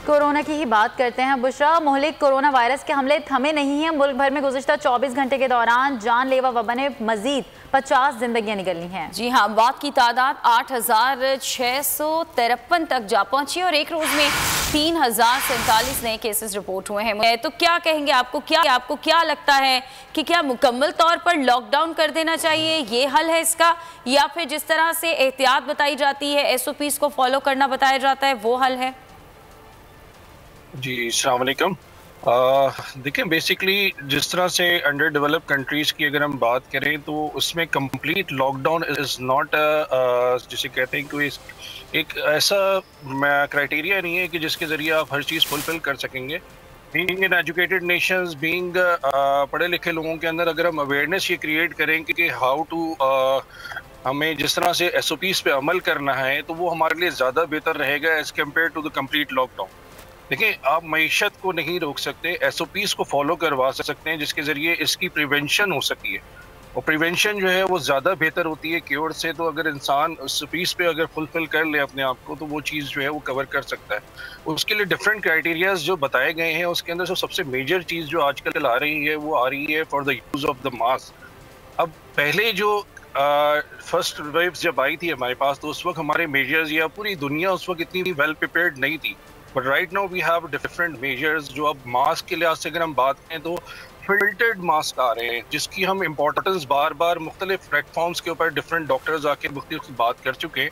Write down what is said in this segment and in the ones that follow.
Corona की ही बात करते हैं। बुशरा, मुहलिक कोरोना वायरस के हमले थमे नहीं हैं। मुल्क भर में गुज़िश्ता 24 घंटे के दौरान जानलेवा वबा ने मजीद 50 जिंदगियां निकली हैं। जी हाँ, अमवात की तादाद 8,653 तक जा पहुंची और एक रोज में 3,047 नए केसेस रिपोर्ट हुए हैं। तो क्या कहेंगे, आपको क्या लगता है कि क्या मुकम्मल तौर पर लॉकडाउन कर देना चाहिए, ये हल है इसका, या फिर जिस तरह से एहतियात बताई जाती है, SOPs को फॉलो करना बताया जाता है, वो हल है? जी, अस्सलाम वालेकुम। देखिए, बेसिकली जिस तरह से अंडर डेवलप्ड कंट्रीज़ की अगर हम बात करें तो उसमें कंप्लीट लॉकडाउन इज़ नॉट जिसे कहते हैं कि एक ऐसा क्राइटेरिया नहीं है कि जिसके ज़रिए आप हर चीज़ फुलफिल कर सकेंगे। Being in educated Nations, being पढ़े लिखे लोगों के अंदर अगर हम अवेयरनेस ये क्रिएट करें कि हाउ टू हमें जिस तरह से SOPs पे अमल करना है, तो वो हमारे लिए ज़्यादा बेहतर रहेगा as compare to the complete lockdown. देखिए, आप मईशत को नहीं रोक सकते, SOPs को फॉलो करवा सकते हैं जिसके ज़रिए इसकी प्रिवेंशन हो सकी है, और प्रिवेंशन जो है वो ज़्यादा बेहतर होती है क्योर से। तो अगर इंसान SOPs पे अगर फुलफिल कर ले अपने आप को, तो वो चीज़ जो है वो कवर कर सकता है। उसके लिए डिफरेंट क्राइटेरियाज जो बताए गए हैं, उसके अंदर सबसे मेजर चीज़ जो आजकल आ रही है वो आ रही है for the use of the mask. अब पहले जो फर्स्ट वेव जब आई थी हमारे पास, तो उस वक्त हमारे मेजर्स या पूरी दुनिया उस वक्त इतनी वेल प्रिपेयर्ड नहीं थी। But right now we have different measures. जो अब मास्क के लिहाज से अगर हम बात करें तो फिल्टर्ड मास्क आ रहे हैं, जिसकी हम इम्पोर्टेंस बार बार मुख्तलिफ प्लेटफॉर्म्स के ऊपर डिफरेंट डॉक्टर्स आके मुख्तलिफ बात कर चुके हैं।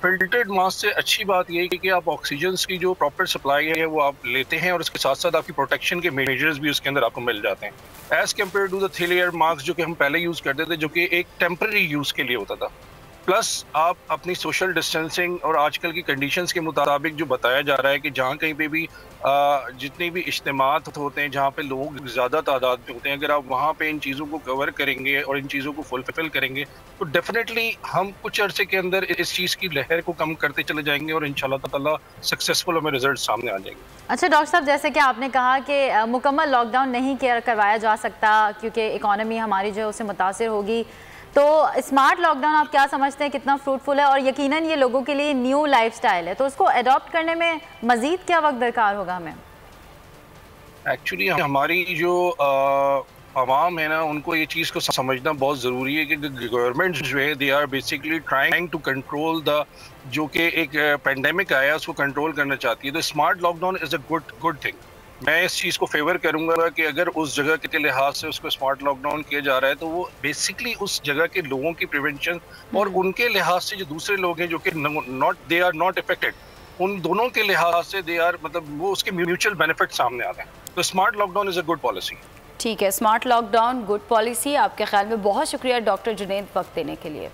फिल्टर्ड मास्क से अच्छी बात यह है कि आप ऑक्सीजन की जो प्रॉपर सप्लाई है वो आप लेते हैं, और उसके साथ साथ आपकी प्रोटेक्शन के मेजर्स भी उसके अंदर आपको मिल जाते हैं, as compare to the 3 layer mask जो कि हम पहले यूज़ करते थे, जो कि एक टेम्पररी यूज़ के लिए होता था। प्लस आप अपनी सोशल डिस्टेंसिंग और आजकल की कंडीशंस के मुताबिक जो बताया जा रहा है कि जहाँ कहीं पे भी जितने भी इज्तिमात होते हैं, जहाँ पे लोग ज़्यादा तादाद में होते हैं, अगर आप वहाँ पे इन चीज़ों को कवर करेंगे और इन चीज़ों को फुलफिल करेंगे, तो डेफिनेटली हम कुछ अरसे के अंदर इस चीज़ की लहर को कम करते चले जाएंगे और इंशाल्लाह ताला सक्सेसफुल हमें रिजल्ट सामने आ जाएंगे। अच्छा डॉक्टर साहब, जैसे कि आपने कहा कि मुकम्मल लॉकडाउन नहीं करवाया जा सकता क्योंकि इकॉनमी हमारी जो है उससे मुतासिर होगी, तो स्मार्ट लॉकडाउन आप क्या समझते हैं, कितना फ्रूटफुल है? और यकीनन ये लोगों के लिए न्यू लाइफस्टाइल है, तो उसको अडॉप्ट करने में मजीद क्या वक्त दरकार होगा हमें? एक्चुअली हमारी जो आवाम है ना, उनको ये चीज़ को समझना बहुत ज़रूरी है कि गवर्नमेंट जो है they are basically trying to control the जो कि एक पेंडेमिक आया उसको कंट्रोल करना चाहती है। तो smart lockdown is a good thing. मैं इस चीज़ को फेवर करूंगा कि अगर उस जगह के लिहाज से उसको स्मार्ट लॉकडाउन किया जा रहा है, तो वो बेसिकली उस जगह के लोगों की प्रिवेंशन और उनके लिहाज से जो दूसरे लोग हैं जो कि दे आर नॉट इफेक्टेड, उन दोनों के लिहाज से दे आर मतलब वो उसके म्यूचुअल बेनिफिट सामने आते हैं। तो smart lockdown is a good policy. ठीक है, स्मार्ट लॉकडाउन गुड पॉलिसी। आपके ख्याल में बहुत शुक्रिया डॉक्टर जुनैद वक्त देने के लिए।